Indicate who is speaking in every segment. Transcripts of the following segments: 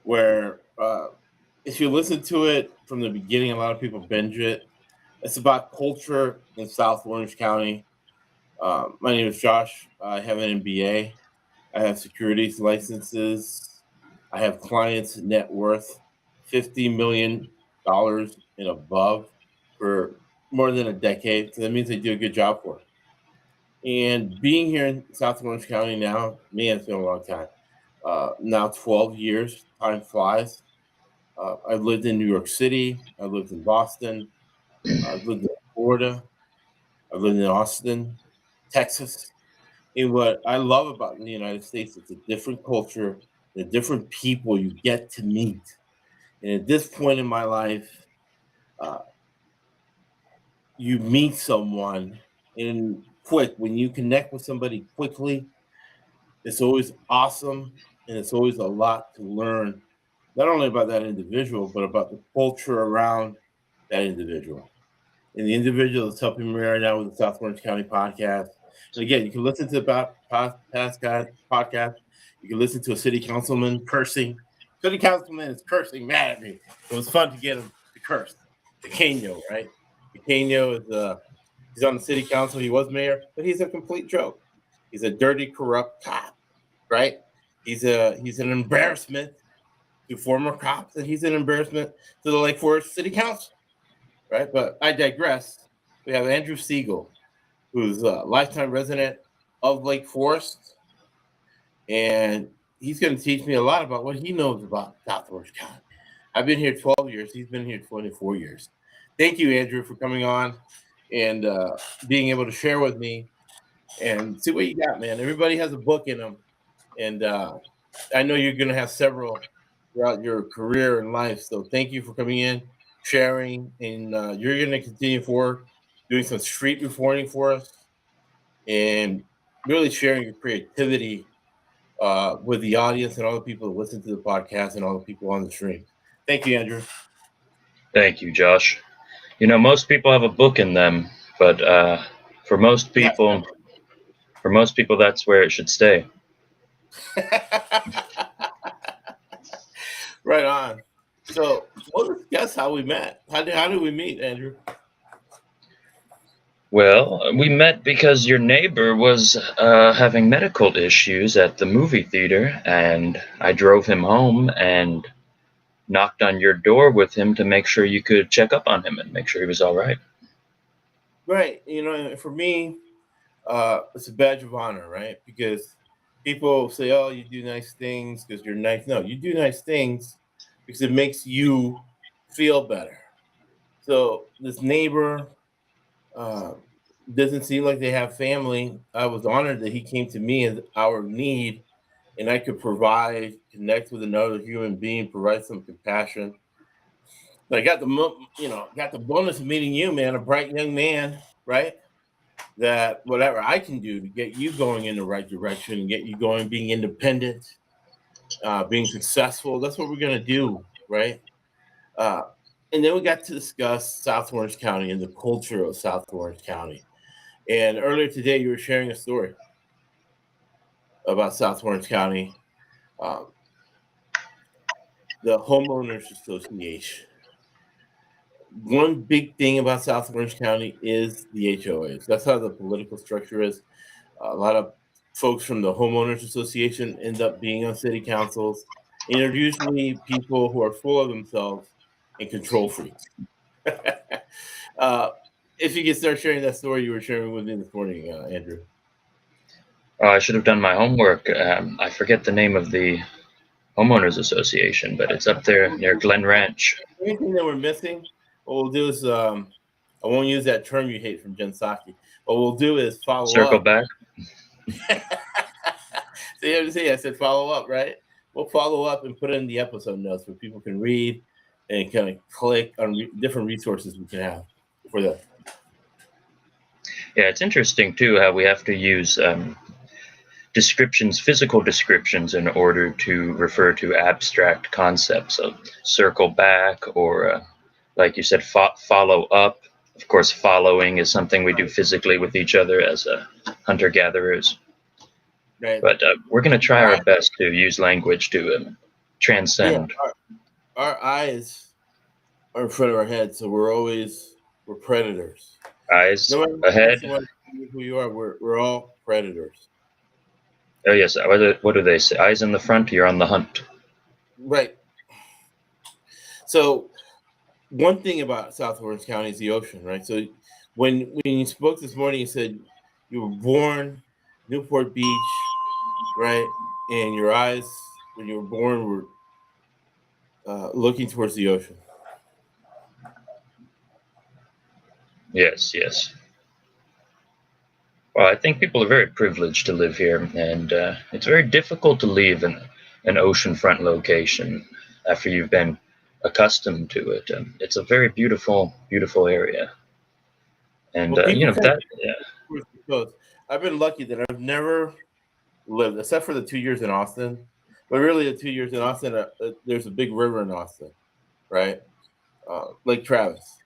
Speaker 1: where if you listen to it from the beginning, a lot of people binge it. It's about culture in South Orange County. My name is Josh. I have an MBA. I have securities licenses. I have clients net worth $50 million and above for more than a decade. So that means they do a good job for it. And being here in South Orange County now, man, it's been a long time. Now 12 years, time flies. I've lived in New York City. I've lived in Boston. I've lived in Florida. I've lived in Austin, Texas. And what I love about the United States is the different culture, the different people you get to meet. And at this point in my life, uh, you meet someone and quick. When you connect with somebody quickly, it's always awesome and it's always a lot to learn, not only about that individual, but about the culture around that individual. And the individual that's helping me right now with the South Orange County podcast. And again, you can listen to the past podcast. You can listen to a city councilman cursing. City councilman is cursing mad at me. It was fun to get him to curse. Pequeño, right? Pequeño is he's on the city council. He was mayor, but he's a complete joke. He's a dirty, corrupt cop, right? He's an embarrassment to former cops, and he's an embarrassment to the Lake Forest City Council, right? But I digress. We have Andrew Siegel, who's a lifetime resident of Lake Forest, and he's going to teach me a lot about what he knows about South Orange County. I've been here 12 years. He's been here 24 years. Thank you, Andrew, for coming on and being able to share with me and see what you got, man. Everybody has a book in them, and I know you're going to have several throughout your career and life. So thank you for coming in, sharing, and you're going to continue forward doing some street reporting for us and really sharing your creativity with the audience and all the people that listen to the podcast and all the people on the stream. Thank you, Andrew.
Speaker 2: Thank you, Josh. Most people have a book in them, but for most people, that's where it should stay.
Speaker 1: Right on. So, well, guess how we met. How did we meet, Andrew?
Speaker 2: Well, we met because your neighbor was having medical issues at the movie theater, and I drove him home and knocked on your door with him to make sure you could check up on him and make sure he was all right.
Speaker 1: Right. For me, it's a badge of honor, right? Because people say, "Oh, you do nice things because you're nice." No, you do nice things because it makes you feel better. So this neighbor uh, doesn't seem like they have family. I was honored that he came to me as our need, and I could provide, connect with another human being, provide some compassion. But I got got the bonus of meeting you, man, a bright young man, right? That whatever I can do to get you going in the right direction, get you going, being independent, being successful. That's what we're gonna do, right? Uh, and then we got to discuss South Orange County and the culture of South Orange County. And earlier today, you were sharing a story about South Orange County, um, the homeowners association. One big thing about South Orange County is the HOAs. That's how the political structure is. A lot of folks from the homeowners association end up being on city councils, and they're usually people who are full of themselves and control freaks. uh, if you could start sharing that story you were sharing with me this morning, Andrew.
Speaker 2: I should have done my homework. I forget the name of the homeowners association, but it's up there near Glen Ranch.
Speaker 1: Anything that we're missing, what we'll do is I won't use that term you hate from Jen Psaki. What we'll do is follow
Speaker 2: Circle
Speaker 1: up.
Speaker 2: back.
Speaker 1: See, I said follow up, right? We'll follow up and put it in the episode notes where people can read and kind of click on different resources we can have for that.
Speaker 2: Yeah, it's interesting too how we have to use descriptions, physical descriptions, in order to refer to abstract concepts. So circle back, or like you said, follow up. Of course, following is something we do physically with each other as hunter-gatherers.
Speaker 1: Right.
Speaker 2: But we're going to try our best to use language to
Speaker 1: Yeah.
Speaker 2: transcend.
Speaker 1: Our eyes are in front of our head, so we're predators.
Speaker 2: Eyes
Speaker 1: No matter how much
Speaker 2: ahead.
Speaker 1: you want to be who you are, we're all predators.
Speaker 2: Oh yes. What do they say? Eyes in the front. You're on the hunt.
Speaker 1: Right. So one thing about South Orange County is the ocean, right? So when you spoke this morning, you said you were born Newport Beach, right? And your eyes when you were born were looking towards the ocean.
Speaker 2: Yes. Yes. Well, I think people are very privileged to live here, and it's very difficult to leave an oceanfront location after you've been accustomed to it. It's a very beautiful, beautiful area, and
Speaker 1: Well, people say
Speaker 2: that. Yeah,
Speaker 1: towards the coast. I've been lucky that I've never lived, except for the 2 years in Austin. But really, the 2 years in Austin, there's a big river in Austin, right? Lake Travis.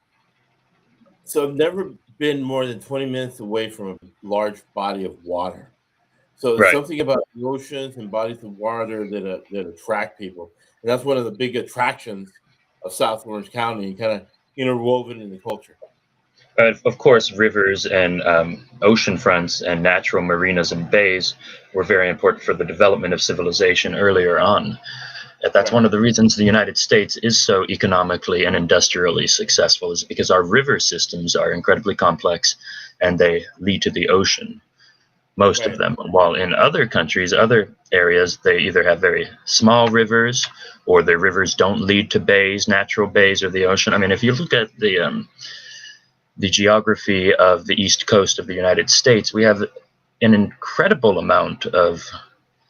Speaker 1: So I've never been more than 20 minutes away from a large body of water. So there's
Speaker 2: right.
Speaker 1: something about the oceans and bodies of water that attract people, and that's one of the big attractions of South Orange County, kind of interwoven in the culture.
Speaker 2: Of course, rivers and ocean fronts and natural marinas and bays were very important for the development of civilization earlier on. That's
Speaker 1: Right,
Speaker 2: one of the reasons the United States is so economically and industrially successful, is because our river systems are incredibly complex and they lead to the ocean, most of
Speaker 1: right,
Speaker 2: them. While in other countries, other areas, they either have very small rivers or their rivers don't lead to bays, natural bays, or the ocean. I mean, if you look at the geography of the east coast of the United States, we have an incredible amount of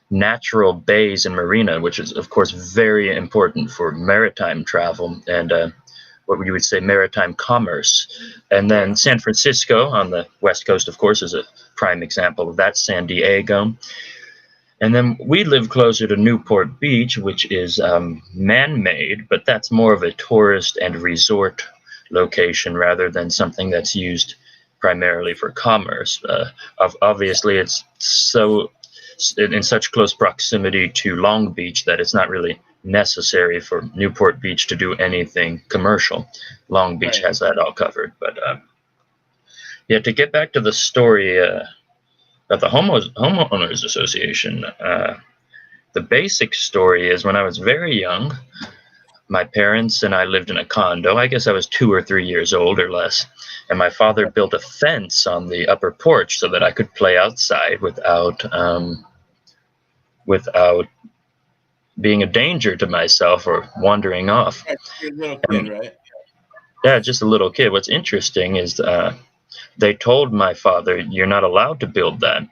Speaker 2: natural bays and marina, which is, of course, very important for maritime travel and what you would say maritime commerce. And
Speaker 1: right.
Speaker 2: then San Francisco on the west coast, of course, is a prime example of that, San Diego. And then we live closer to Newport Beach, which is man made, but that's more of a tourist and resort location rather than something that's used primarily for commerce. Obviously, it's so in such close proximity to Long Beach that it's not really necessary for Newport Beach to do anything commercial. Long Beach
Speaker 1: Right.
Speaker 2: has that all covered. But yeah, to get back to the story of the homeowners association, the basic story is when I was very young, my parents and I lived in a condo. I guess I was 2 or 3 years old or less. And my father built a fence on the upper porch so that I could play outside without being a danger to myself or wandering off.
Speaker 1: Right. You're a little kid,
Speaker 2: And
Speaker 1: right?
Speaker 2: yeah, just a little kid. What's interesting is they told my father, "You're not allowed to build that,"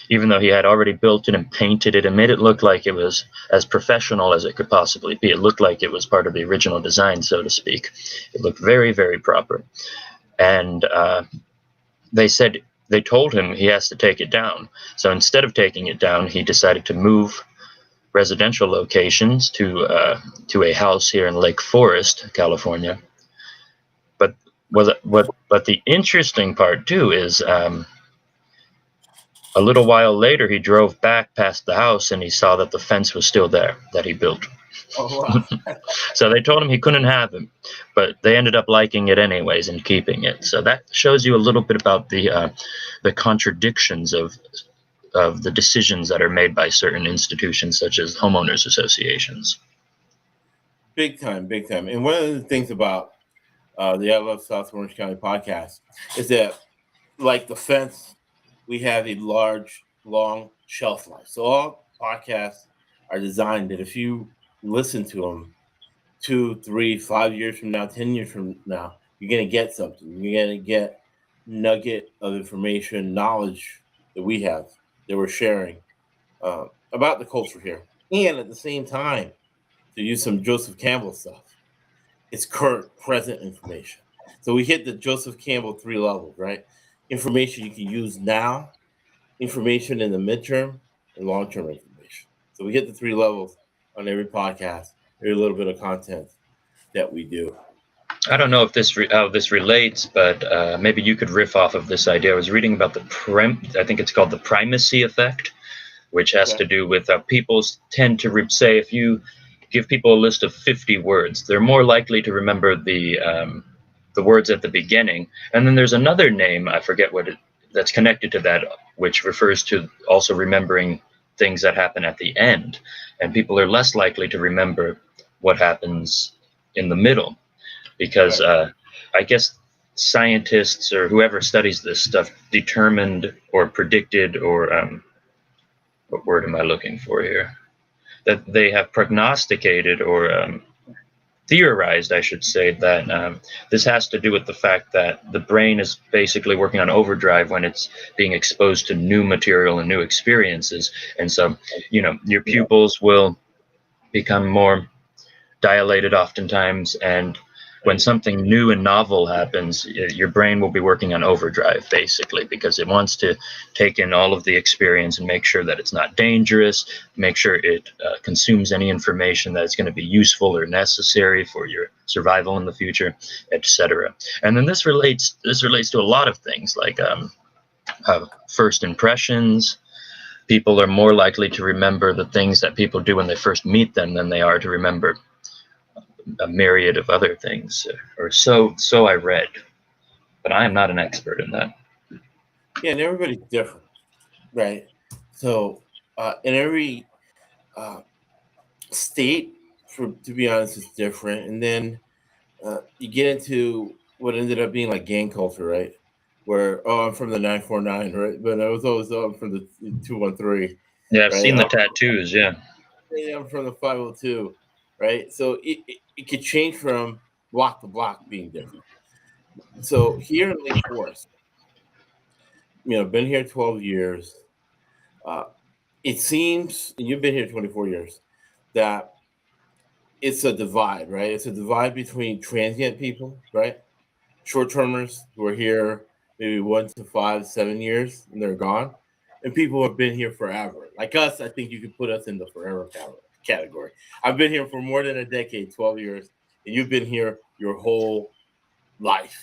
Speaker 2: even though he had already built it and painted it and made it look like it was as professional as it could possibly be. It looked like it was part of the original design, so to speak. It looked very, very proper. And they told him he has to take it down. So instead of taking it down, he decided to move residential locations to a house here in Lake Forest, California. But but the interesting part too is a little while later he drove back past the house and he saw that the fence was still there that he built.
Speaker 1: Oh wow.
Speaker 2: So they told him he couldn't have him, but they ended up liking it anyways and keeping it. So that shows you a little bit about the contradictions of the decisions that are made by certain institutions such as homeowners associations.
Speaker 1: Big time, big time. And one of the things about the I Love South Orange County podcast is that, like the fence, we have a large, long shelf life. So all podcasts are designed that if you listen to them 2, 3, 5 years from now, 10 years from now, you're gonna get something. You're gonna get nugget of information, knowledge that we have that we're sharing about the culture here, and at the same time, to use some Joseph Campbell stuff, it's current, present information. So we hit the Joseph Campbell 3 levels, right? Information you can use now, information in the midterm, and long term information. So we hit the 3 levels on every podcast, every little bit of content that we do.
Speaker 2: I don't know if how this relates, but maybe you could riff off of this idea. I was reading about I think it's called the primacy effect, which has to do with people tend to say if you give people a list of 50 words, they're more likely to remember the words at the beginning. And then there's another name, I forget that's connected to that, which refers to also remembering things that happen at the end. And people are less likely to remember what happens in the middle, because I guess scientists or whoever studies this stuff determined or predicted or what word am I looking for here? That they have prognosticated or theorized, I should say, that this has to do with the fact that the brain is basically working on overdrive when it's being exposed to new material and new experiences. And so, your pupils will become more dilated oftentimes, and when something new and novel happens, your brain will be working on overdrive, basically, because it wants to take in all of the experience and make sure that it's not dangerous, make sure it consumes any information that's going to be useful or necessary for your survival in the future, etc. And then this relates to a lot of things, like first impressions. People are more likely to remember the things that people do when they first meet them than they are to remember a myriad of other things, or so I read, but I am not an expert in that.
Speaker 1: Yeah, and everybody's different, right? So, in every state, to be honest, is different. And then you get into what ended up being like gang culture, right? Where I'm from the 949, right? But I was always I'm from the 213,
Speaker 2: Yeah, I've
Speaker 1: right?
Speaker 2: seen the tattoos. Yeah.
Speaker 1: I'm from the 502, right? So it could change from block to block being different. So here in Lake Forest, been here 12 years. Uh, it seems, and you've been here 24 years, that it's a divide, right? It's a divide between transient people, right? Short termers who are here maybe 1 to 5, 7 years and they're gone, and people who have been here forever. Like us, I think you could put us in the forever category. I've been here for more than a decade, 12 years, and you've been here your whole life,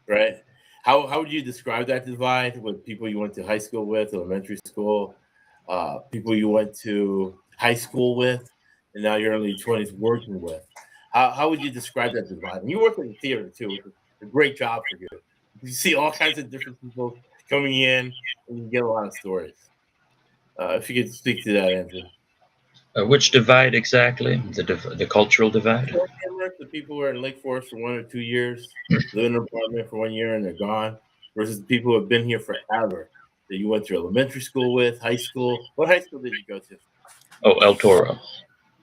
Speaker 1: right? How would you describe that divide with people you went to high school with, elementary school, people you went to high school with, and now you're early 20s working with? How would you describe that divide? And you work in the theater too, which is a great job for you. You see all kinds of different people coming in, and you get a lot of stories. If you could speak to that, Andrew.
Speaker 2: Which divide exactly? The cultural divide?
Speaker 1: The people who are in Lake Forest for 1 or 2 years, live in an apartment for 1 year and they're gone, versus the people who have been here forever that you went to elementary school with, high school. What high school did you go to?
Speaker 2: Oh, El Toro.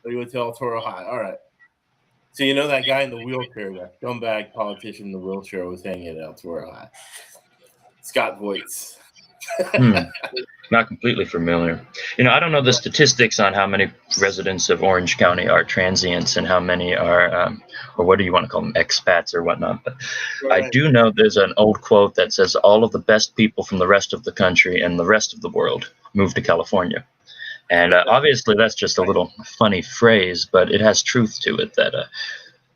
Speaker 1: Oh, you went to El Toro High. All right. So you know that guy in the wheelchair, that scumbag politician in the wheelchair was hanging at El Toro High. Scott Voights.
Speaker 2: Not completely familiar. I don't know the statistics on how many residents of Orange County are transients and how many are, or what do you want to call them, expats or whatnot. But
Speaker 1: Right.
Speaker 2: I do know there's an old quote that says all of the best people from the rest of the country and the rest of the world move to California. And obviously that's just a little funny phrase, but it has truth to it that,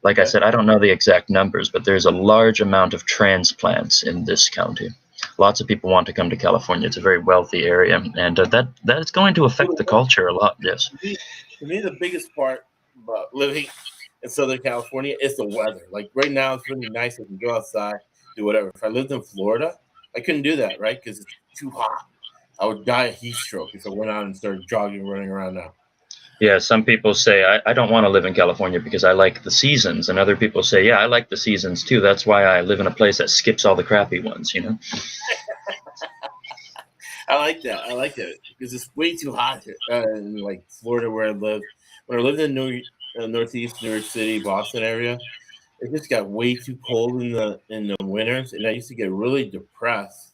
Speaker 2: like I said, I don't know the exact numbers, but there's a large amount of transplants in this county. Lots of people want to come to California. It's a very wealthy area, and that is going to affect the culture a lot. Yes.
Speaker 1: To me, the biggest part about living in Southern California is the weather. Like right now, it's really nice. I can go outside, do whatever. If I lived in Florida, I couldn't do that, right? Because it's too hot. I would die of heat stroke if I went out and started jogging, running around now.
Speaker 2: Yeah, some people say, I don't want to live in California because I like the seasons. And other people say, yeah, I like the seasons too. That's why I live in a place that skips all the crappy ones,
Speaker 1: I like that. I like that because it's way too hot here, in like Florida where I live. When I lived in Northeast New York City, Boston area, it just got way too cold in the winters, and I used to get really depressed.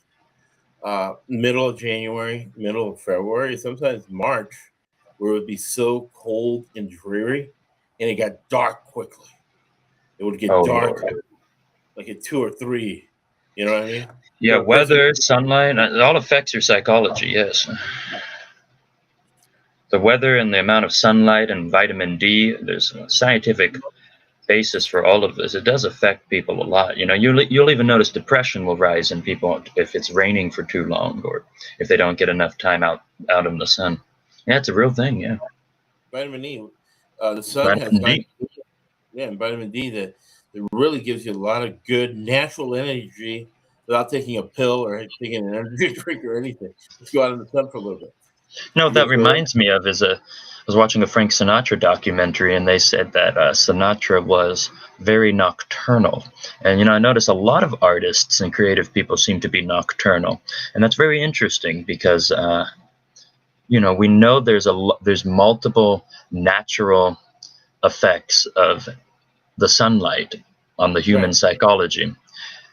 Speaker 1: Middle of January, middle of February, sometimes March, where it would be so cold and dreary, and it got dark quickly. It would get dark like at 2 or 3. You know what I mean?
Speaker 2: Yeah, weather, sunlight, it all affects your psychology, yes. The weather and the amount of sunlight and vitamin D, there's scientific basis for all of this. It does affect people a lot. You'll even notice depression will rise in people if it's raining for too long, or if they don't get enough time out in the sun. Yeah, it's a real thing. Yeah,
Speaker 1: Vitamin E. The sun has
Speaker 2: vitamin
Speaker 1: vitamin
Speaker 2: D.
Speaker 1: E, yeah, and vitamin D that really gives you a lot of good natural energy without taking a pill or taking an energy drink or anything. Just go out in the sun for a little bit.
Speaker 2: What
Speaker 1: You
Speaker 2: that
Speaker 1: get those.
Speaker 2: reminds me of is I was watching a Frank Sinatra documentary, and they said that Sinatra was very nocturnal. And I notice a lot of artists and creative people seem to be nocturnal, and that's very interesting because we know there's multiple natural effects of the sunlight on the human
Speaker 1: Right.
Speaker 2: psychology.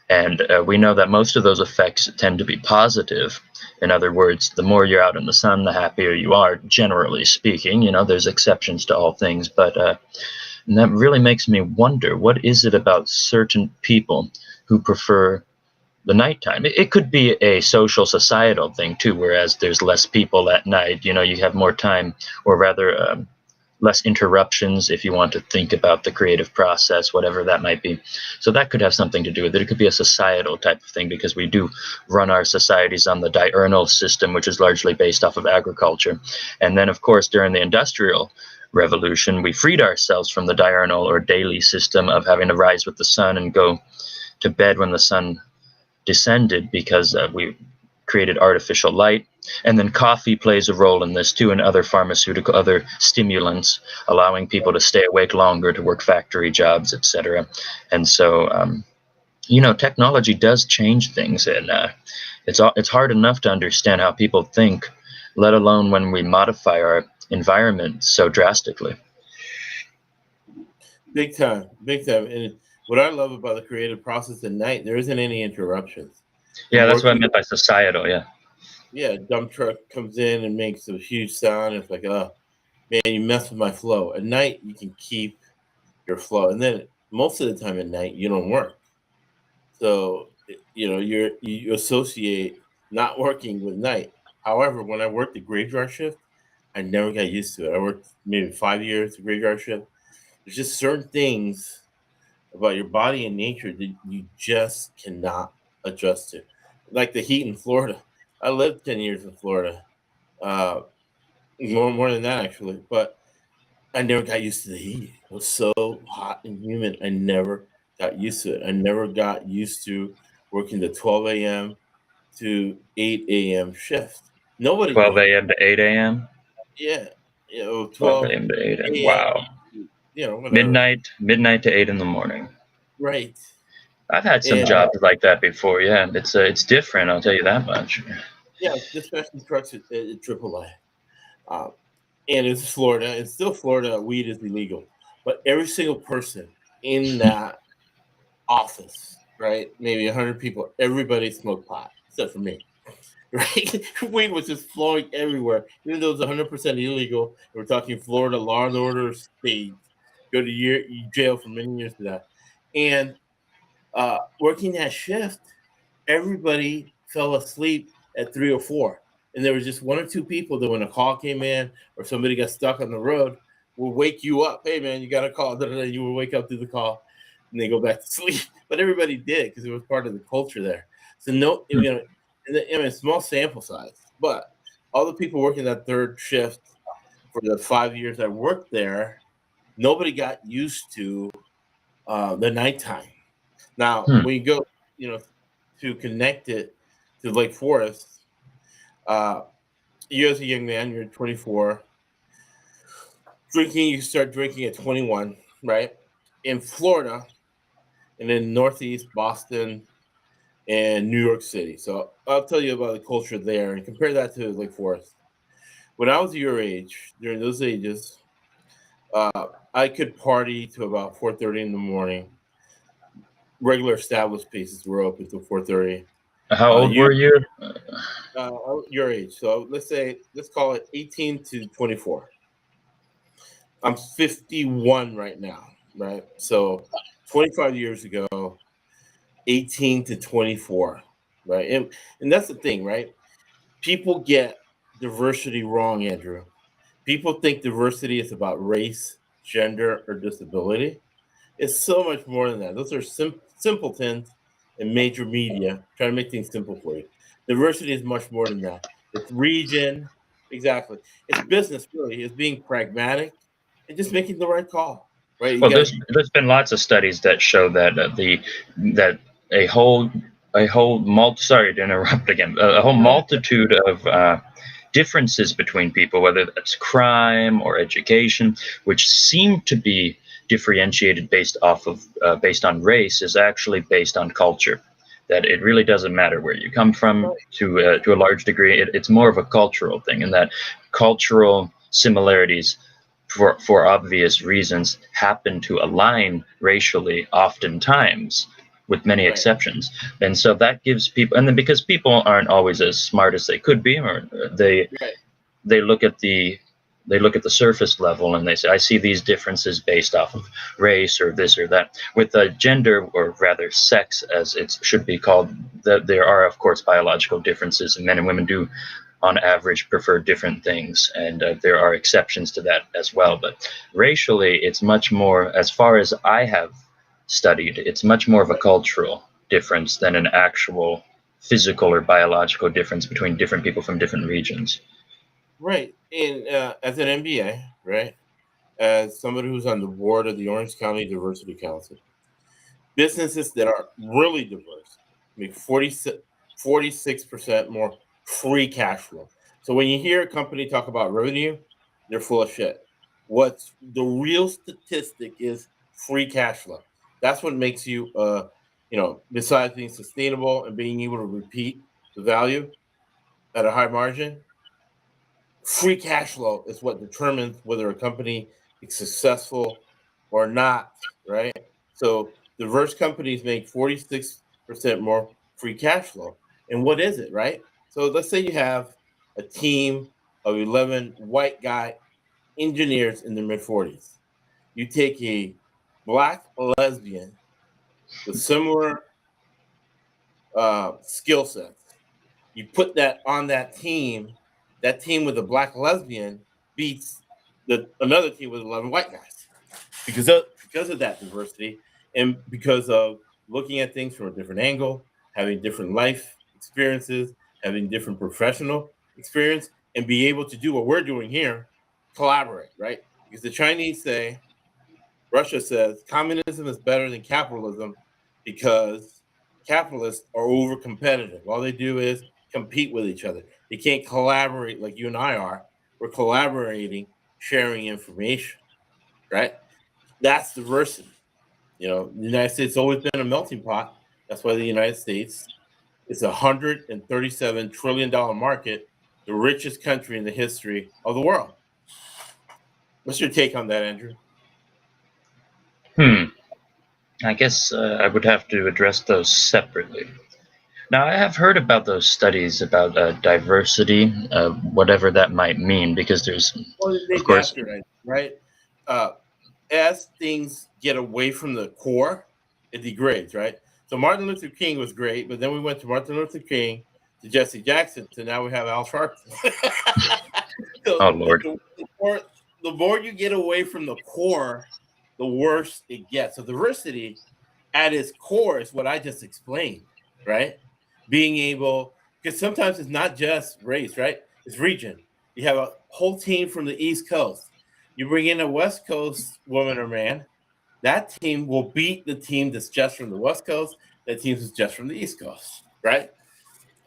Speaker 2: And we know that most of those effects tend to be positive. In other words, the more you're out in the sun, the happier you are, generally speaking. There's exceptions to all things. But and that really makes me wonder, what is it about certain people who prefer the nighttime? It could be a social societal thing too, whereas there's less people at night. You have more time, or rather, less interruptions if you want to think about the creative process, whatever that might be. So that could have something to do with it. It could be a societal type of thing, because we do run our societies on the diurnal system, which is largely based off of agriculture. And then, of course, during the Industrial Revolution, we freed ourselves from the diurnal or daily system of having to rise with the sun and go to bed when the sun descended, because we created artificial light. And then coffee plays a role in this too, and other stimulants, allowing people to stay awake longer, to work factory jobs, etc. And so technology does change things, and it's hard enough to understand how people think, let alone when we modify our environment so drastically.
Speaker 1: Big time, big time. And what I love about the creative process at night, there isn't any interruptions. I'm
Speaker 2: Yeah, that's what I
Speaker 1: working.
Speaker 2: meant by societal. Yeah.
Speaker 1: Yeah, a dump truck comes in and makes a huge sound. It's like, oh man, you mess with my flow. At night, you can keep your flow, and then most of the time at night, you don't work. So you associate not working with night. However, when I worked the graveyard shift, I never got used to it. I worked maybe 5 years the graveyard shift. There's just certain things about your body and nature that you just cannot adjust to. Like the heat in Florida. I lived 10 years in Florida. Uh, more than that actually, but I never got used to the heat. It was so hot and humid. I never got used to it. I never got used to working the 12 a.m. to 8 a.m. shift. Nobody
Speaker 2: 12
Speaker 1: did.
Speaker 2: a.m. to 8 a.m.
Speaker 1: Yeah,
Speaker 2: 12
Speaker 1: 12
Speaker 2: a.m. to 8 a.m.
Speaker 1: a.m.
Speaker 2: Wow.
Speaker 1: Whatever.
Speaker 2: Midnight to 8 in the morning.
Speaker 1: Right.
Speaker 2: I've had some
Speaker 1: And
Speaker 2: jobs like that before. Yeah, it's different. I'll tell you that much.
Speaker 1: yeah, dispatching trucks at AAA. Um, and it's Florida. It's still Florida. Weed is illegal, but every single person in that office, right? Maybe 100 people. Everybody smoked pot except for me. Right? Weed was just flowing everywhere, even though it's 100% illegal. We're talking Florida law and order state. Go to jail for many years for that. And working that shift, everybody fell asleep at 3 or 4. And there was just one or two people that when a call came in or somebody got stuck on the road will wake you up. Hey man, you got a call. You will wake up through the call and they go back to sleep. But everybody did because it was part of the culture there. So no, small sample size, but all the people working that third shift for the 5 years I worked there, nobody got used to the nighttime. Now,
Speaker 2: Hmm.
Speaker 1: when you go, to connect it to Lake Forest, uh, you as a young man, you're 24, drinking, you start drinking at 21, right? In Florida and in Northeast Boston and New York City. So I'll tell you about the culture there and compare that to Lake Forest. When I was your age, during those ages, I could party to about 4:30 in the morning. Regular established places were open till 4:30.
Speaker 2: How old
Speaker 1: You
Speaker 2: were you?
Speaker 1: your age. So let's call it 18 to 24. I'm 51 right now, right? So 25 years ago, 18 to 24, right? And that's the thing, right? People get diversity wrong, Andrew. People think diversity is about race, gender, or disability. It's so much more than that. Those are simpletons in major media trying to make things simple for you. Diversity is much more than that. It's region, exactly. It's business, really. It's being pragmatic and just making the right call, right? You
Speaker 2: Well,
Speaker 1: got
Speaker 2: there's been lots of studies that show that that a whole sorry to interrupt again, a whole multitude of differences between people, whether that's crime or education, which seem to be differentiated based on race, is actually based on culture. That it really doesn't matter where you come from to a large degree. It's more of a cultural thing, and that cultural similarities, for obvious reasons, happen to align racially oftentimes, with many
Speaker 1: right,
Speaker 2: exceptions. And so that gives people, and then because people aren't always as smart as they could be, or
Speaker 1: right,
Speaker 2: they look at the they look at the surface level and they say, I see these differences based off of race or this or that. With gender, or rather sex, as it should be called, that there are, of course, biological differences, and men and women do on average prefer different things, and there are exceptions to that as well. But racially, it's much more, as far as I have studied, it's much more of a cultural difference than an actual physical or biological difference between different people from different regions.
Speaker 1: right. And as an MBA, right, as somebody who's on the board of the Orange County Diversity Council, businesses that are really diverse make 46% more free cash flow. So when you hear a company talk about revenue, they're full of shit. What's the real statistic is free cash flow. That's what makes you, besides being sustainable and being able to repeat the value at a high margin, free cash flow is what determines whether a company is successful or not, right? So diverse companies make 46% more free cash flow. And what is it, right? So let's say you have a team of 11 white guy engineers in their mid 40s. You take a black lesbian with similar skill sets, you put that on that team with a black lesbian beats another team with 11 white guys because of that diversity and because of looking at things from a different angle, having different life experiences, having different professional experience, and be able to do what we're doing here, collaborate, right? Because the Chinese say, Russia says communism is better than capitalism because capitalists are over competitive. All they do is compete with each other. They can't collaborate like you and I are. We're collaborating, sharing information, right? That's diversity. The United States has always been a melting pot. That's why the United States is a $137 trillion market, the richest country in the history of the world. What's your take on that, Andrew?
Speaker 2: Hmm. I guess I would have to address those separately. Now, I have heard about those studies about diversity, whatever that might mean, because there's,
Speaker 1: Well, they
Speaker 2: of course,
Speaker 1: bastardize, right? Uh, as things get away from the core, it degrades, right? So Martin Luther King was great, but then we went to Martin Luther King to Jesse Jackson, so now we have Al Sharpton. So
Speaker 2: oh Lord.
Speaker 1: the more you get away from the core, the worse it gets. So diversity at its core is what I just explained, right? Being able, because sometimes it's not just race, right? It's region. You have a whole team from the East Coast. You bring in a West Coast woman or man, that team will beat the team that's just from the West Coast, that team that's just from the East Coast, right?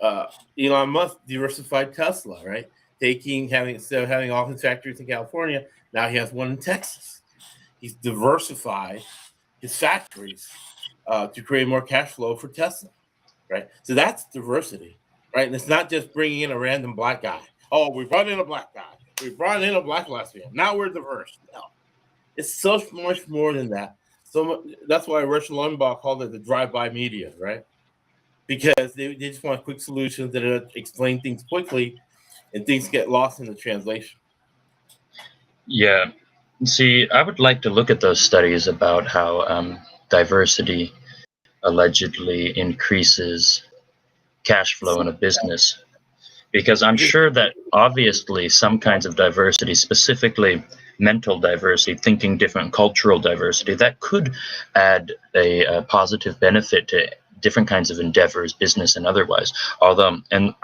Speaker 1: Uh, Elon Musk diversified Tesla, right? Instead of having all his factories in California, now he has one in Texas. He's diversified his factories to create more cash flow for Tesla, right? So that's diversity, right? And it's not just bringing in a random black guy. Oh, we brought in a black guy. We brought in a black lesbian. Now we're diverse. No, it's so much more than that. So that's why Rush Limbaugh called it the drive-by media, right? Because they just want quick solutions that explain things quickly, and things get lost in the translation.
Speaker 2: Yeah. See, I would like to look at those studies about how diversity allegedly increases cash flow in a business, because I'm
Speaker 1: Because
Speaker 2: sure that obviously some kinds of diversity, specifically mental diversity, thinking different, cultural diversity, that could add a positive benefit to different kinds of endeavors, business and otherwise. Although, and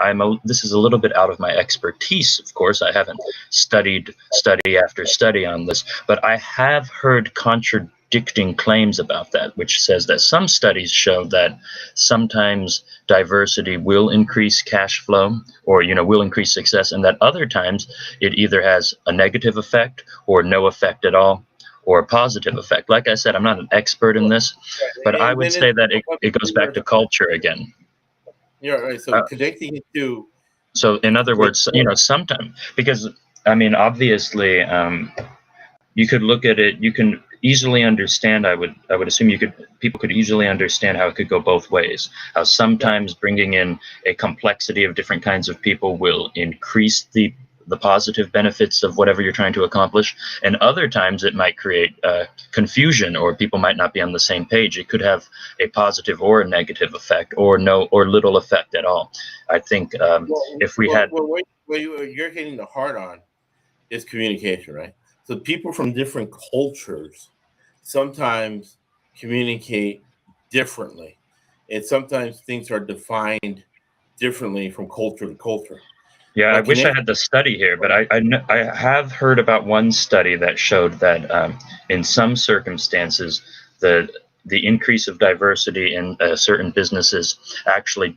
Speaker 2: this is a little bit out of my expertise, of course, I haven't studied study after study on this, but I have heard contradicting claims about that, which says that some studies show that sometimes diversity will increase cash flow, or will increase success, and that other times it either has a negative effect or no effect at all, or a positive effect. Like I said, I'm not an expert in this, but I would say that it goes back to culture again.
Speaker 1: Yeah, right. So connecting it to.
Speaker 2: So in other words, sometimes, because I mean, obviously, you could look at it. You can easily understand. I would assume people could easily understand how it could go both ways. How sometimes bringing in a complexity of different kinds of people will increase the positive benefits of whatever you're trying to accomplish, and other times it might create confusion, or people might not be on the same page. It could have a positive or a negative effect, or no, or little effect at all. I think if we had,
Speaker 1: what you're hitting the heart on is communication, right? So people from different cultures sometimes communicate differently, and sometimes things are defined differently from culture to culture.
Speaker 2: Yeah, I wish I had the study here, but I have heard about one study that showed that in some circumstances the increase of diversity in certain businesses actually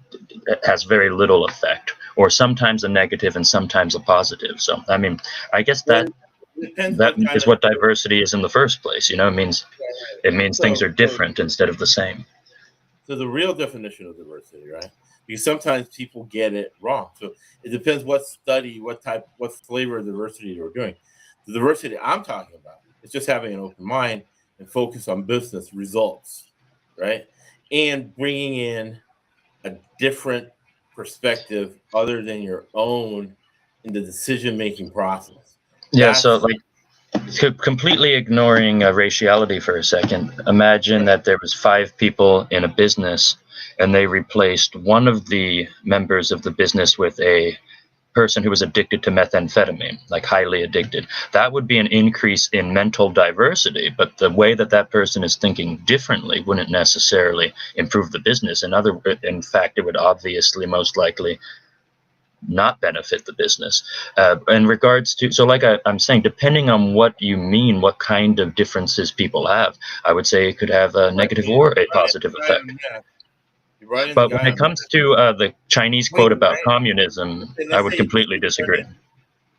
Speaker 2: has very little effect, or sometimes a negative and sometimes a positive. So I mean, I guess that is what diversity is in the first place. It means things are different instead of the same.
Speaker 1: So the real definition of diversity, right? Because sometimes people get it wrong. So it depends what study, what flavor of diversity you're doing. The diversity I'm talking about is just having an open mind and focus on business results, right? And bringing in a different perspective other than your own in the decision-making process.
Speaker 2: Yeah, so like completely ignoring raciality for a second, imagine that there was 5 people in a business and they replaced one of the members of the business with a person who was addicted to methamphetamine, like highly addicted. That would be an increase in mental diversity, but the way that person is thinking differently wouldn't necessarily improve the business. In fact, it would obviously most likely not benefit the business. In regards to, so like I'm saying, depending on what you mean, what kind of differences people have, I would say it could have a negative or a positive effect. But when it comes to the Chinese quote about communism, I would completely disagree.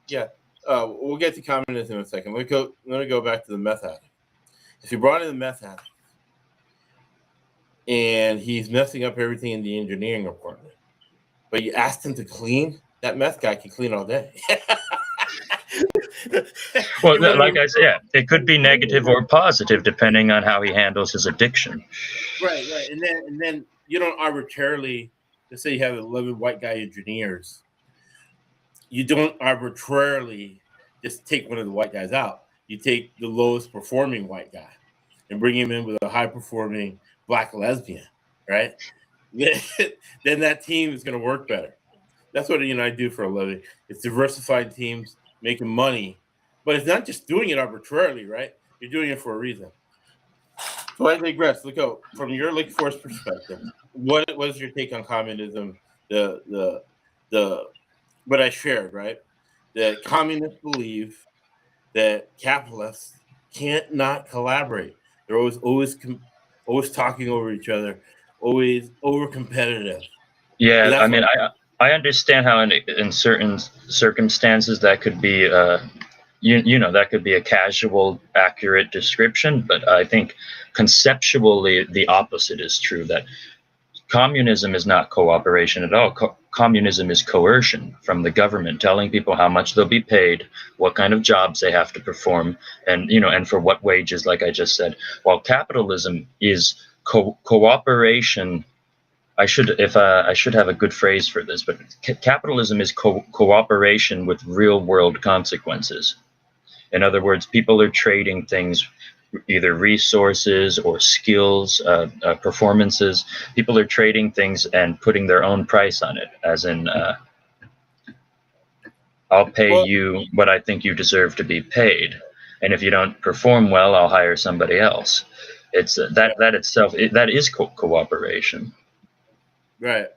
Speaker 1: Yeah, we'll get to communism in a second. Let me go back to the meth addict. If you brought in the meth addict and he's messing up everything in the engineering department, but you asked him to clean, that meth guy can clean all day.
Speaker 2: Well, like I said, yeah, it could be negative or positive depending on how he handles his addiction.
Speaker 1: Right, and then you don't arbitrarily, let's say you have 11 white guy engineers, you don't arbitrarily just take one of the white guys out. You take the lowest performing white guy and bring him in with a high performing black lesbian, right? Then that team is going to work better. That's what I do for a living. It's diversified teams making money, but it's not just doing it arbitrarily, right? You're doing it for a reason. So I digress. Look out from your Lake Forest perspective. What was your take on communism? The what I shared, right? That communists believe that capitalists can't not collaborate. They're always talking over each other, always over competitive.
Speaker 2: Yeah, I mean, I understand how in certain circumstances that could be that could be a casual, accurate description, but I think conceptually the opposite is true, that communism is not cooperation at all. Communism is coercion from the government, telling people how much they'll be paid, what kind of jobs they have to perform, and and for what wages, like I just said. While capitalism is cooperation. I should have a good phrase for this, but capitalism is cooperation with real world consequences. In other words, people are trading things, either resources or skills, performances. People are trading things and putting their own price on it, as in, I'll pay you what I think you deserve to be paid. and if you don't perform well, I'll hire somebody else. It's that itself, that is cooperation.
Speaker 1: Right.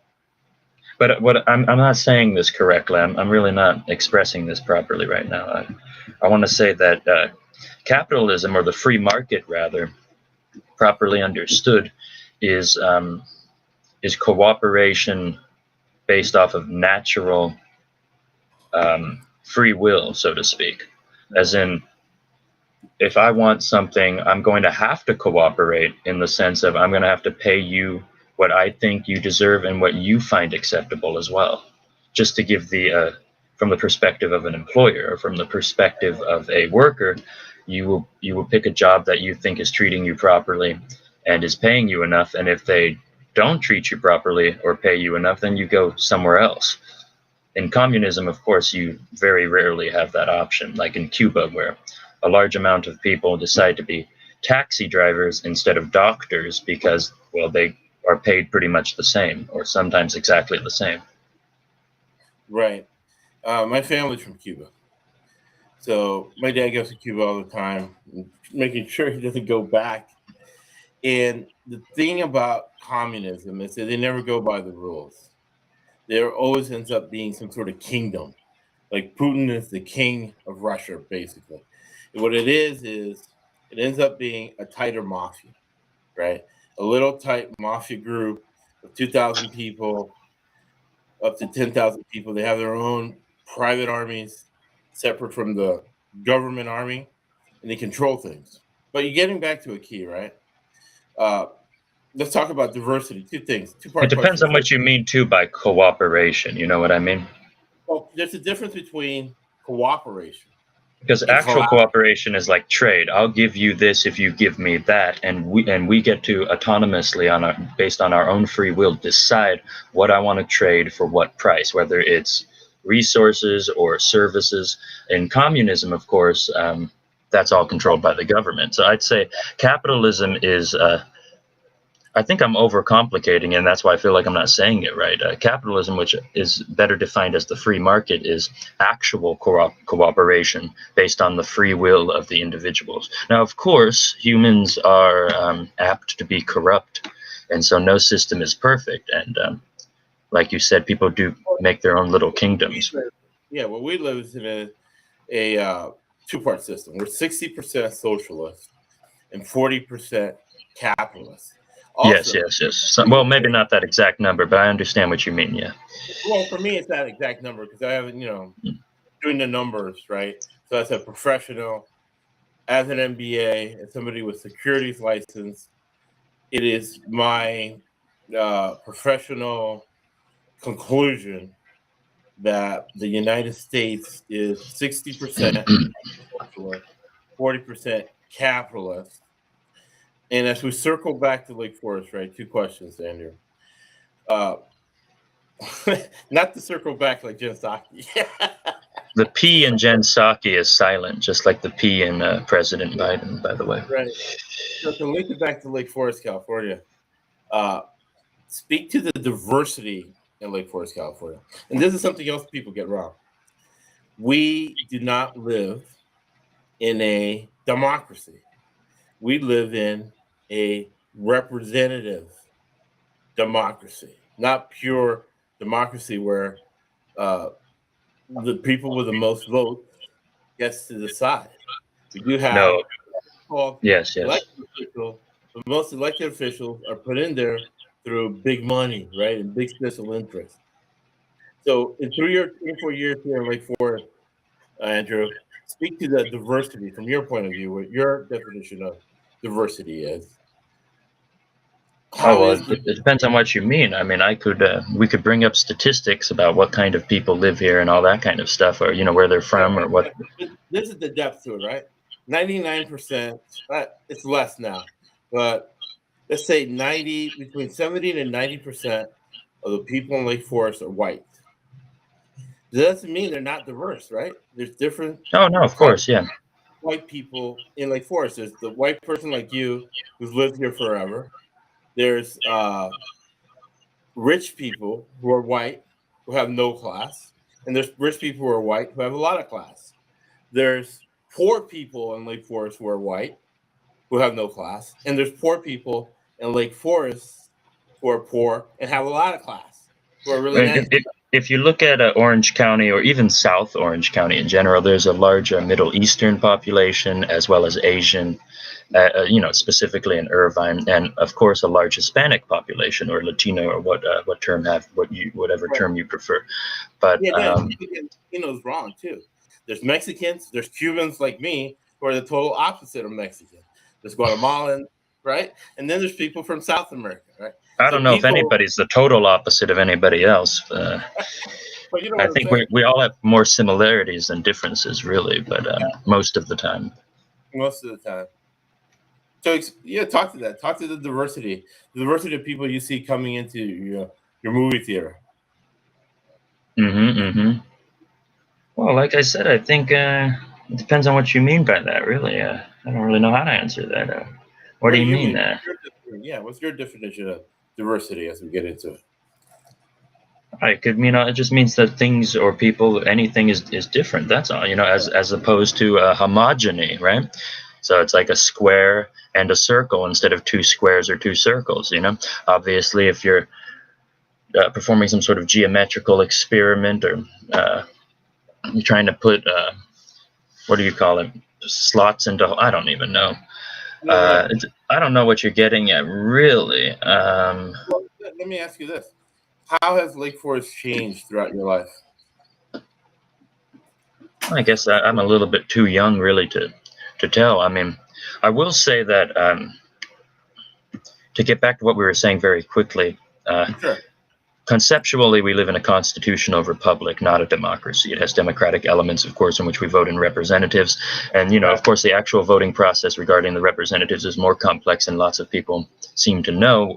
Speaker 2: But what I'm not saying this correctly. I'm really not expressing this properly right now. I want to say that capitalism, or the free market rather, properly understood, is cooperation based off of natural free will, so to speak. As in, if I want something, I'm going to have to cooperate in the sense of I'm going to have to pay you what I think you deserve and what you find acceptable as well. Just to give from the perspective of an employer, or from the perspective of a worker, you will pick a job that you think is treating you properly and is paying you enough. And if they don't treat you properly or pay you enough, then you go somewhere else. In communism, of course, you very rarely have that option, like in Cuba, where a large amount of people decide to be taxi drivers instead of doctors because, well, they are paid pretty much the same, or sometimes exactly the same.
Speaker 1: Right. My family's from Cuba. So my dad goes to Cuba all the time, making sure he doesn't go back. And the thing about communism is that they never go by the rules. There always ends up being some sort of kingdom. Like Putin is the king of Russia, basically. And what it is it ends up being a tighter mafia, right? A little tight mafia group of 2,000 people, up to 10,000 people. They have their own private armies separate from the government army, and they control things. But you're getting back to a key, right? Uh, let's talk about diversity. Two things, two
Speaker 2: It
Speaker 1: part
Speaker 2: depends
Speaker 1: question.
Speaker 2: on
Speaker 1: First,
Speaker 2: what you mean too by cooperation. You know what I mean?
Speaker 1: well, there's a difference between cooperation
Speaker 2: Because
Speaker 1: and
Speaker 2: actual cooperation is like trade. I'll give you this if you give me that, and we get to autonomously based on our own free will decide what I want to trade for what price, whether it's resources or services. In communism, of course, that's all controlled by the government. So I'd say capitalism is I think I'm overcomplicating, and that's why I feel like I'm not saying it right. Capitalism, which is better defined as the free market, is actual cooperation based on the free will of the individuals. Now, of course, humans are apt to be corrupt, and so no system is perfect. And like you said, people do make their own little kingdoms.
Speaker 1: yeah, what we live is in a two-part system. We're 60% socialist and 40% capitalist.
Speaker 2: Yes,
Speaker 1: Also,
Speaker 2: yes, yes. So, well, maybe not that exact number, but I understand what you mean. Yeah.
Speaker 1: well, for me, it's that exact number because I haven't, doing the numbers, right? So as a professional, as an MBA, and somebody with securities license, it is my professional conclusion that the United States is 60% socialist, 40% capitalist. And as we circle back to Lake Forest, right? Two questions, Andrew. Uh, not to circle back like Jen Psaki.
Speaker 2: The P in Jen Psaki is silent, just like the P in President Biden, by the way.
Speaker 1: Right. So to link it back to Lake Forest, California, uh, speak to the diversity in Lake Forest, California. And this is something else people get wrong. We do not live in a democracy. We live in a representative democracy, not pure democracy where uh, the people with the most votes gets to decide. We do have
Speaker 2: No.
Speaker 1: called
Speaker 2: Yes, yes.
Speaker 1: elected officials, but most elected officials are put in there through big money, right, and big special interests. So, in through your 24 years here in Lake Forest, Andrew, speak to the diversity from your point of view, what your definition of diversity is.
Speaker 2: Oh
Speaker 1: How
Speaker 2: well,
Speaker 1: is the
Speaker 2: it depends on what you mean. I mean, we could bring up statistics about what kind of people live here and all that kind of stuff, or where they're from or what.
Speaker 1: this is the depth to it, right? 99%, it's less now, but let's say 90, between 70 and 90% of the people in Lake Forest are white. That doesn't mean they're not diverse, right? There's different
Speaker 2: Oh no, of
Speaker 1: types
Speaker 2: course, yeah.
Speaker 1: of white people in Lake Forest. There's the white person like you who's lived here forever. There's rich people who are white who have no class, and there's rich people who are white who have a lot of class. There's poor people in Lake Forest who are white, who have no class, and there's poor people in Lake Forest who are poor and have a lot of class, who are really
Speaker 2: Right.
Speaker 1: nice.
Speaker 2: If you look at Orange County or even South Orange County in general, there's a large Middle Eastern population as well as Asian, specifically in Irvine, and of course a large Hispanic population or Latino or what term have whatever
Speaker 1: Right.
Speaker 2: term you prefer. But
Speaker 1: Yeah, Latinos wrong too. There's Mexicans, there's Cubans like me who are the total opposite of Mexican. There's Guatemalans, right? And then there's people from South America, right?
Speaker 2: I
Speaker 1: So
Speaker 2: don't know if
Speaker 1: people,
Speaker 2: anybody's the total opposite of anybody else.
Speaker 1: but you know
Speaker 2: I
Speaker 1: what I'm
Speaker 2: think
Speaker 1: saying?
Speaker 2: we all have more similarities than differences, really, but most of the time.
Speaker 1: Most of the time. So yeah, talk to that. Talk to the diversity of people you see coming into your movie theater.
Speaker 2: Mm-hmm, mm-hmm. Well, like I said, I think it depends on what you mean by that, really. I don't really know how to answer that. What
Speaker 1: What
Speaker 2: do
Speaker 1: do
Speaker 2: you
Speaker 1: you
Speaker 2: mean?
Speaker 1: mean? Yeah, what's your definition of diversity as we get into it?
Speaker 2: It could mean it just means that things or people, anything is different. That's all, as opposed to homogeny, right? So it's like a square and a circle instead of two squares or two circles. Obviously, if you're performing some sort of geometrical experiment or you're trying to put what do you call it, slots into, I don't even know.
Speaker 1: No, right.
Speaker 2: I don't know what you're getting at, really.
Speaker 1: Well, let me ask you this: how has Lake Forest changed throughout your life?
Speaker 2: I guess I'm a little bit too young, really, to tell. I mean, I will say that to get back to what we were saying very quickly,
Speaker 1: Sure.
Speaker 2: conceptually, we live in a constitutional republic, not a democracy. It has democratic elements, of course, in which we vote in representatives. And,
Speaker 1: Right.
Speaker 2: of course, the actual voting process regarding the representatives is more complex than lots of people seem to know,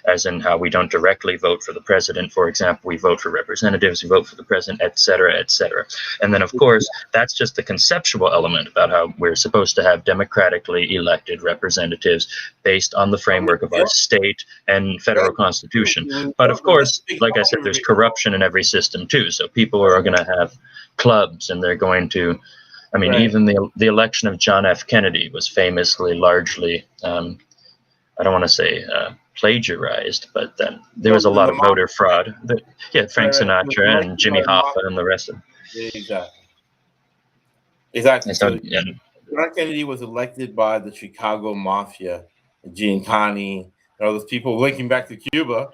Speaker 2: as in how we don't directly vote for the president, for example. We vote for representatives, we vote for the president, et cetera, et cetera. And then, of course, that's just the conceptual element about how we're supposed to have democratically elected representatives based on the framework of our state and federal constitution. But, of course, like I said, there's corruption in every system too. So people are going to have clubs, and they're going to. I mean,
Speaker 1: Right.
Speaker 2: even the election of John F. Kennedy was famously largely. I don't want to say plagiarized, but there
Speaker 1: Well,
Speaker 2: was a lot
Speaker 1: the
Speaker 2: of
Speaker 1: mob,
Speaker 2: voter fraud. Yeah,
Speaker 1: right,
Speaker 2: Frank
Speaker 1: right. It was
Speaker 2: Sinatra and
Speaker 1: elected by
Speaker 2: Jimmy
Speaker 1: the mob.
Speaker 2: Hoffa and the rest of them.
Speaker 1: Exactly. Exactly.
Speaker 2: And so,
Speaker 1: So John Kennedy was elected by the Chicago Mafia, Giancani, and all those people linking back to Cuba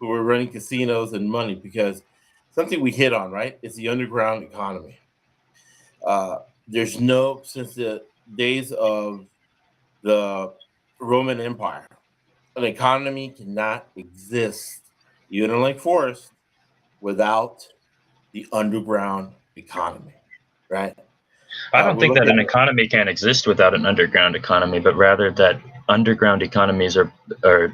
Speaker 1: who were running casinos and money because something we hit on, right? It's the underground economy. There's no, since the days of the Roman Empire, an economy cannot exist, even in Lake Forest, without the underground economy, right?
Speaker 2: I don't
Speaker 1: We
Speaker 2: think
Speaker 1: look
Speaker 2: that
Speaker 1: at
Speaker 2: an economy can exist without an underground economy, but rather that underground economies are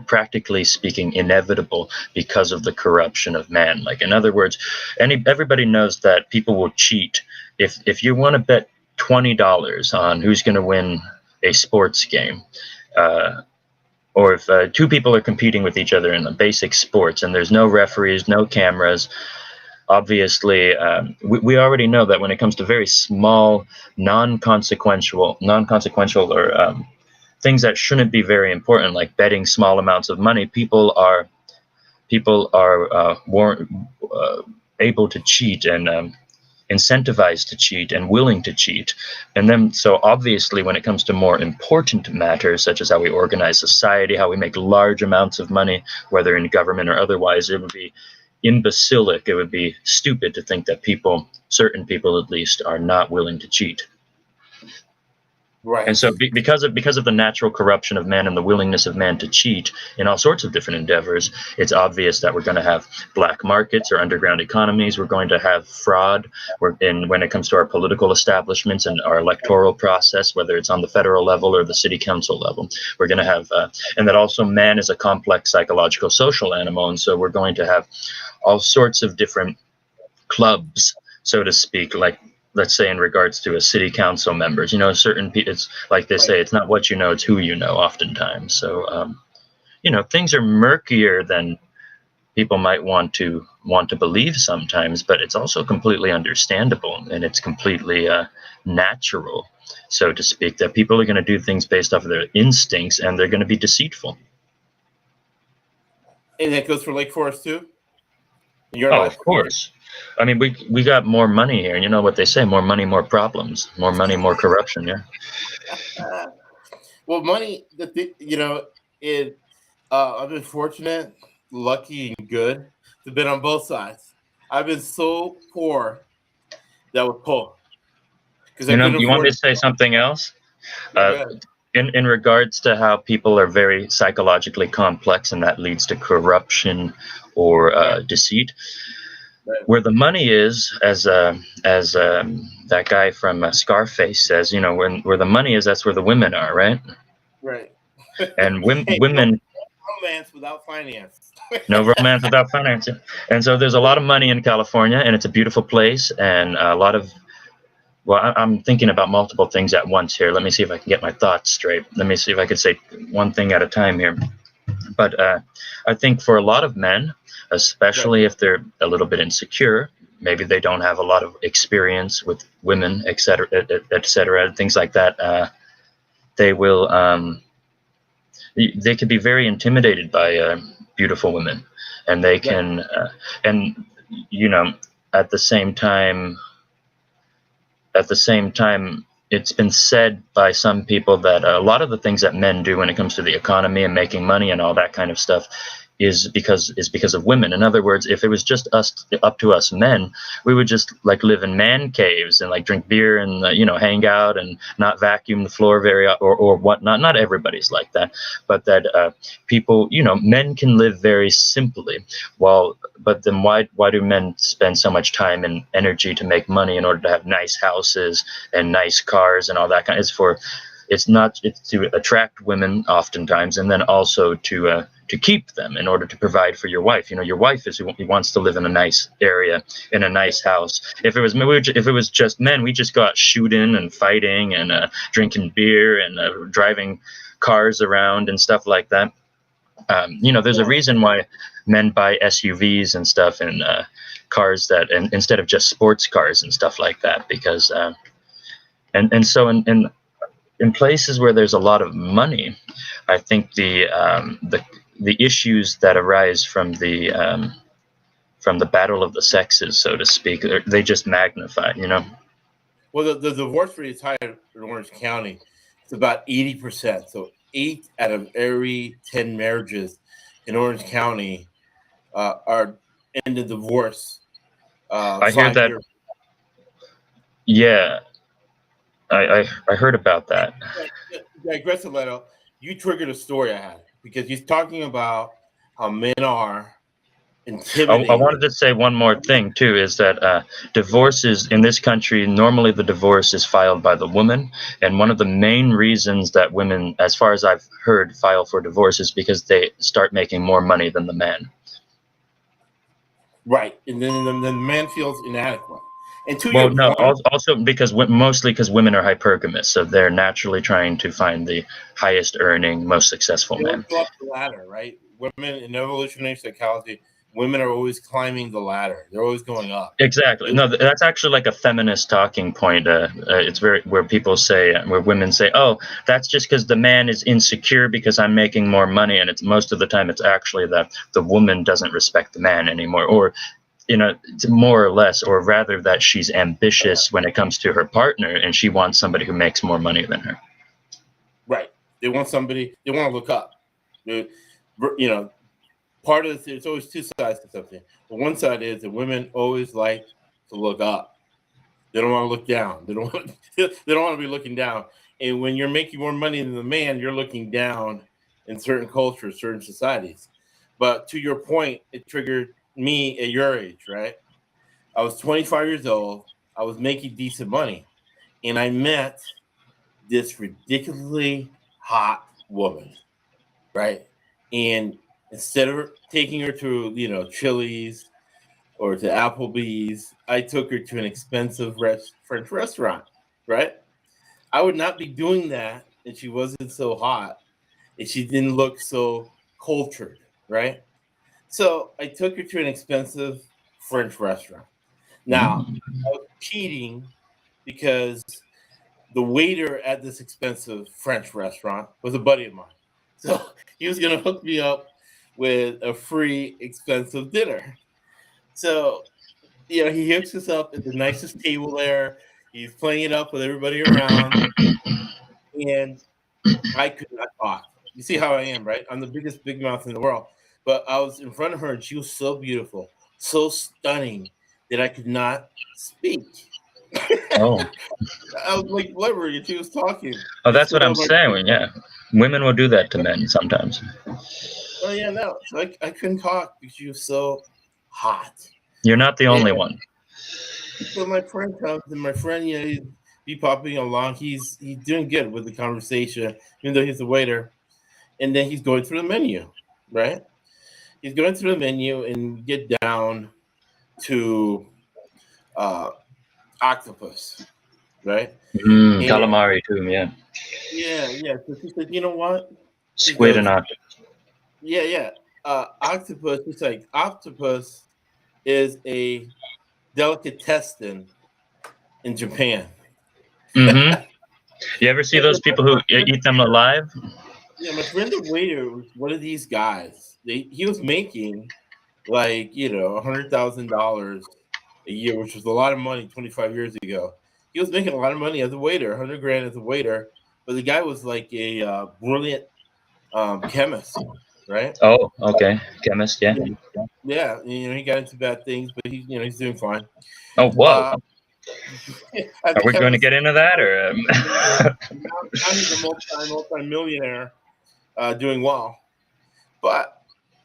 Speaker 2: practically speaking inevitable because of the corruption of man. Like, in other words, everybody knows that people will cheat. If you want to bet $20 on who's going to win a sports game, uh, or if two people are competing with each other in the basic sports and there's no referees, no cameras, obviously we already know that when it comes to very small, non-consequential or things that shouldn't be very important, like betting small amounts of money, people are able to cheat and incentivized to cheat and willing to cheat. And then, so obviously, when it comes to more important matters, such as how we organize society, how we make large amounts of money, whether in government or otherwise, it would be imbecilic, it would be stupid to think that certain people at least, are not willing to cheat. And
Speaker 1: right,
Speaker 2: so, because of the natural corruption of man and the willingness of man to cheat in all sorts of different endeavors, it's obvious that we're going to have black markets or underground economies. We're going to have fraud. When it comes to our political establishments and our electoral process, whether it's on the federal level or the city council level, we're going to have, and that also man is a complex psychological social animal, and so we're going to have all sorts of different clubs, so to speak, like, let's say in regards to a city council members, certain people, it's like they
Speaker 1: right.
Speaker 2: say, it's not what you know, it's who you know oftentimes. So things are murkier than people might want to believe sometimes, but it's also completely understandable, and it's completely natural. so to speak, that people are going to do things based off of their instincts, and they're going to be deceitful.
Speaker 1: And that goes for Lake Forest too? In your
Speaker 2: Oh,
Speaker 1: life?
Speaker 2: of course. I mean, we got more money here, and you know what they say: more money, more problems. More money, more corruption. Yeah.
Speaker 1: Well, money, I've been fortunate, lucky, and good to have been on both sides. I've been so poor that was poor because I
Speaker 2: You know,
Speaker 1: couldn't
Speaker 2: you want me
Speaker 1: afford.
Speaker 2: to say something else?
Speaker 1: Yeah, go
Speaker 2: Uh,
Speaker 1: ahead.
Speaker 2: in regards to how people are very psychologically complex, and that leads to corruption or
Speaker 1: Right,
Speaker 2: deceit.
Speaker 1: right,
Speaker 2: Where the money is, as that guy from Scarface says, you know, where the money is, that's where the women are, right?
Speaker 1: right.
Speaker 2: And
Speaker 1: Hey, no
Speaker 2: women,
Speaker 1: romance without finance.
Speaker 2: no romance without financing. And so there's a lot of money in California, and it's a beautiful place, and a lot of, well, I'm thinking about multiple things at once here. Let me see if I can get my thoughts straight. Let me see if I can say one thing at a time here. But I think for a lot of men,
Speaker 1: Right,
Speaker 2: especially if they're a little bit insecure, maybe they don't have a lot of experience with women, et cetera, things like that. They will, they can be very intimidated by beautiful women, and they
Speaker 1: right.
Speaker 2: can, and you know, at the same time, it's been said by some people that a lot of the things that men do when it comes to the economy and making money and all that kind of stuff is because of women. In other words, if it was just us, up to us men, we would just like live in man caves and like drink beer and hang out and not vacuum the floor or whatnot. Not everybody's like that, but that people, men can live very simply. But then why do men spend so much time and energy to make money in order to have nice houses and nice cars and all that kind? It's to attract women oftentimes, and then also to keep them in order to provide for your wife. Your wife who wants to live in a nice area, in a nice house. If it was just men, we just go out shooting and fighting and drinking beer and driving cars around and stuff like that. There's a
Speaker 1: Yeah.
Speaker 2: reason why men buy SUVs and stuff, and cars and instead of just sports cars and stuff like that, because so in places where there's a lot of money, I think the issues that arise from the battle of the sexes, so to speak, they just magnify.
Speaker 1: Well, the divorce rate is high in Orange County. It's about 80%. So 8 out of every 10 marriages in Orange County are in the divorce
Speaker 2: I hear
Speaker 1: five
Speaker 2: that.
Speaker 1: years.
Speaker 2: Yeah, I heard about that.
Speaker 1: Digress a little. You triggered a story I had because he's talking about how men are
Speaker 2: I
Speaker 1: intimidated.
Speaker 2: wanted to say one more thing too, is that divorces in this country, normally the divorce is filed by the woman, and one of the main reasons that women, as far as I've heard, file for divorce is because they start making more money than the man.
Speaker 1: Right. And then the man feels inadequate. And to
Speaker 2: Well,
Speaker 1: your
Speaker 2: no,
Speaker 1: point,
Speaker 2: also because mostly because women are hypergamous, so they're naturally trying to find the highest earning, most successful
Speaker 1: they always
Speaker 2: man.
Speaker 1: go up the ladder, right? Women in evolutionary psychology, women are always climbing the ladder. They're always going up.
Speaker 2: Exactly. No, that's actually like a feminist talking point. It's very where people say, where women say, "Oh, that's just because the man is insecure because I'm making more money," and it's most of the time it's actually that the woman doesn't respect the man anymore, or it's more or less, or rather that she's ambitious when it comes to her partner, and she wants somebody who makes more money than her.
Speaker 1: Right. They want somebody, they want to look up. They, you know, part of it's always two sides to something. But one side is that women always like to look up. They don't want to look down. They don't want, they don't want to be looking down. And when you're making more money than the man, you're looking down in certain cultures, certain societies. But to your point, it triggered me at your age, right? I was 25 years old. I was making decent money, and I met this ridiculously hot woman, right? And instead of taking her to Chili's or to Applebee's, I took her to an expensive French restaurant, right? I would not be doing that if she wasn't so hot and she didn't look so cultured, right? So I took her to an expensive French restaurant. Now,
Speaker 2: Mm.
Speaker 1: I was cheating because the waiter at this expensive French restaurant was a buddy of mine. So he was going to hook me up with a free expensive dinner. So, he hooks us up at the nicest table there. He's playing it up with everybody around. And I could not talk. You see how I am, right? I'm the biggest big mouth in the world. But I was in front of her and she was so beautiful, so stunning that I could not speak.
Speaker 2: Oh,
Speaker 1: I was like, whatever, and she was talking.
Speaker 2: oh,
Speaker 1: Just
Speaker 2: that's what
Speaker 1: with
Speaker 2: I'm
Speaker 1: all my
Speaker 2: saying. Yeah, women will do that to men sometimes.
Speaker 1: oh yeah, no. So I couldn't talk because she was so hot.
Speaker 2: You're not the
Speaker 1: And
Speaker 2: only one.
Speaker 1: so my friend comes and my friend, he'd be popping along. He's doing good with the conversation, even though he's a waiter. And then he's going through the menu, right? He's going through the menu and get down to uh octopus, right? And
Speaker 2: Calamari too. Yeah,
Speaker 1: yeah. So she said, you know what? She
Speaker 2: squid and
Speaker 1: goes,
Speaker 2: octopus.
Speaker 1: yeah. Octopus. She's like, octopus is a delicatessen in Japan.
Speaker 2: Mm-hmm. You ever see those people who eat them alive?
Speaker 1: Yeah, my friend the waiter was one of these guys. He was making like $100,000 a year, which was a lot of money 25 years ago. He was making a lot of money as a waiter, 100 grand as a waiter. But the guy was like a brilliant chemist, right?
Speaker 2: Oh, okay. Chemist, yeah.
Speaker 1: Yeah, he got into bad things, but he's doing fine.
Speaker 2: Oh, whoa.
Speaker 1: Uh, as
Speaker 2: Are
Speaker 1: a
Speaker 2: we going to
Speaker 1: chemist,
Speaker 2: get into that, or?
Speaker 1: now he's a multi-millionaire doing well. But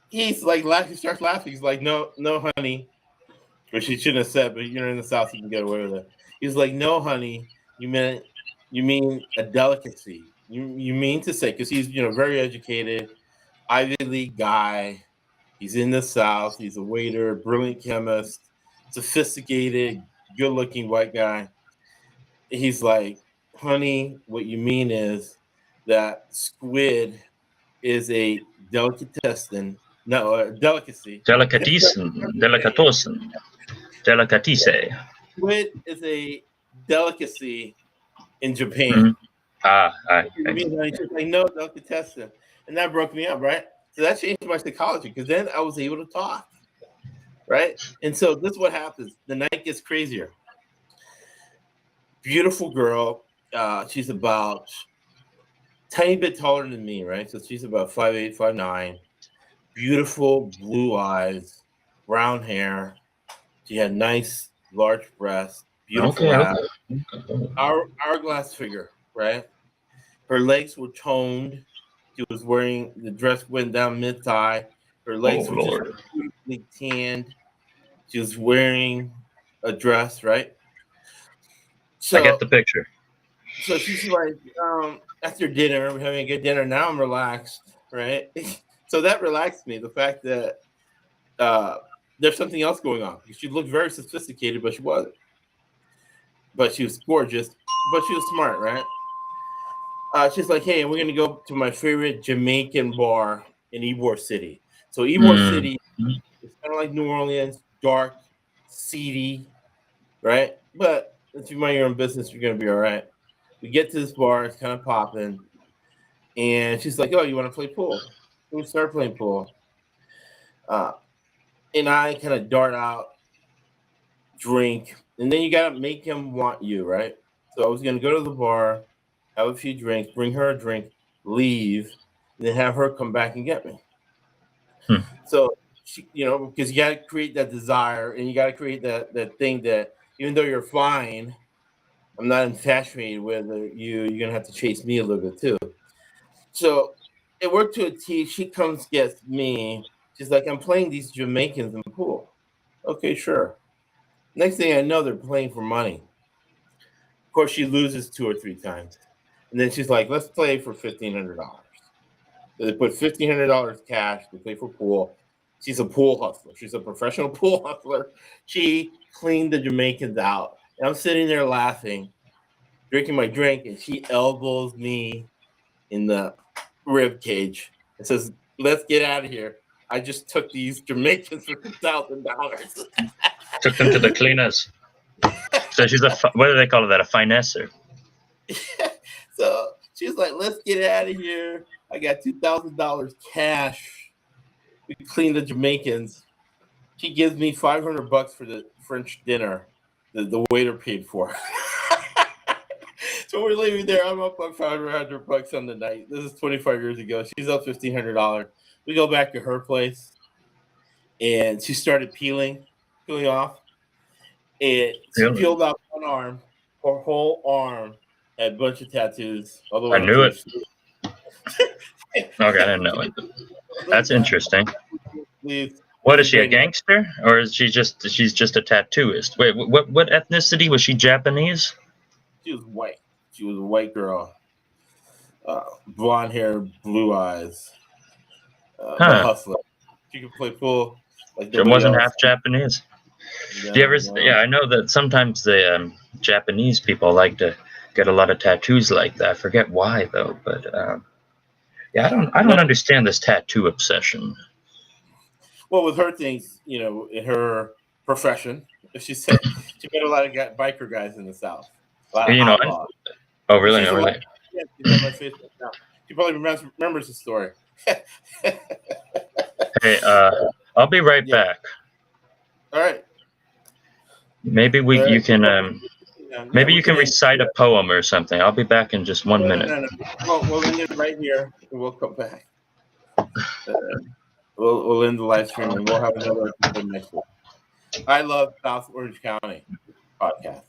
Speaker 1: he's like, he starts laughing. He's like, no, no, honey, which he shouldn't have said, but you're in the South, you can get away with it. He's like, no, honey, you mean a delicacy. You mean to say, because he's very educated, Ivy League guy. He's in the South. He's a waiter, brilliant chemist, sophisticated, good-looking white guy. He's like, honey, what you mean is that squid is a delicatessen, no, a delicacy.
Speaker 2: Delicatosen. Delicatesse.
Speaker 1: Squid is a delicacy in Japan.
Speaker 2: Mm-hmm. Aye.
Speaker 1: He's just like, no, delicatessen. And that broke me up, right? So that changed my psychology because then I was able to talk, right? And so this is what happens. The night gets crazier. Beautiful girl. She's about tiny bit taller than me, right? So she's about 5'8", 5'9". Beautiful blue eyes, brown hair. She had nice large breasts, beautiful ass. Hourglass figure, right? Her legs were toned. She was wearing the dress went down mid thigh. Her legs were just beautifully tanned. She was wearing a dress, right?
Speaker 2: I get the picture.
Speaker 1: So she's like, after dinner, we're having a good dinner. Now I'm relaxed, right? So that relaxed me. The fact that there's something else going on. She looked very sophisticated, but she wasn't. But she was gorgeous, but she was smart, right? She's like, hey, we're gonna go to my favorite Jamaican bar in Ybor City. So Ybor City is kind of like New Orleans, dark, seedy, right? But if you mind your own business, you're gonna be all right. We get to this bar, it's kind of popping, and she's like, oh, you want to play pool? So we start playing pool. And I kind of dart out, drink, and then you gotta make him want you, right? So I was gonna go to the bar, have a few drinks, bring her a drink, leave, and then have her come back and get me. So she, because you gotta create that desire and you gotta create that thing that even though you're fine, I'm not infatuated with you're gonna have to chase me a little bit too. So it worked to a T. She comes gets me. She's like, I'm playing these Jamaicans in the pool. Okay, sure. Next thing I know, they're playing for money. Of course, she loses 2 or 3 times. And then she's like, let's play for $1,500. So they put $1,500 cash to play for pool. She's a pool hustler. She's a professional pool hustler. She cleaned the Jamaicans out. And I'm sitting there laughing, drinking my drink, and she elbows me in the rib cage and says, let's get out of here. I just took these Jamaicans for $2,000.
Speaker 2: Took them to the cleaners. So she's what do they call that? A finesser.
Speaker 1: So she's like, let's get out of here. I got $2,000 cash. We cleaned the Jamaicans. She gives me $500 for the French dinner the waiter paid for. So we're leaving there. I'm up on $500 on the night. This is 25 years ago. She's up $1,500. We go back to her place, and she started peeling off. And she
Speaker 2: Really?
Speaker 1: peeled off one arm. Her whole arm had a bunch of tattoos all the
Speaker 2: I
Speaker 1: way up
Speaker 2: knew
Speaker 1: to her
Speaker 2: it. Okay, I didn't know it. That's interesting. What is she, a gangster, or is she's just a tattooist? Wait, what ethnicity was she? Japanese?
Speaker 1: She was white. She was a white girl, blonde hair, blue eyes, but
Speaker 2: Huh?
Speaker 1: hustler. She could play pool like
Speaker 2: She
Speaker 1: nobody
Speaker 2: wasn't
Speaker 1: else.
Speaker 2: half Japanese. Do you
Speaker 1: No,
Speaker 2: ever?
Speaker 1: no.
Speaker 2: Yeah, I know that sometimes the Japanese people like to get a lot of tattoos like that. I forget why though, but yeah, I
Speaker 1: No.
Speaker 2: don't understand this tattoo obsession.
Speaker 1: Well, with her things, in her profession, she said she met a lot of biker guys in the South, a lot of
Speaker 2: You know,
Speaker 1: outlaws.
Speaker 2: oh
Speaker 1: And
Speaker 2: really?
Speaker 1: she's
Speaker 2: Oh,
Speaker 1: a
Speaker 2: really?
Speaker 1: yeah, she's on my Facebook now. She probably remembers the story.
Speaker 2: Hey, I'll be right
Speaker 1: Yeah.
Speaker 2: back.
Speaker 1: All right.
Speaker 2: Maybe
Speaker 1: All
Speaker 2: you
Speaker 1: right.
Speaker 2: can
Speaker 1: Yeah,
Speaker 2: maybe
Speaker 1: we
Speaker 2: you
Speaker 1: can
Speaker 2: can
Speaker 1: end.
Speaker 2: recite a poem or something. I'll be back in just one
Speaker 1: No, no,
Speaker 2: minute.
Speaker 1: no, no. We'll end it right here, and we'll come back. We'll end the live stream, and we'll have another episode next week. I love South Orange County podcast.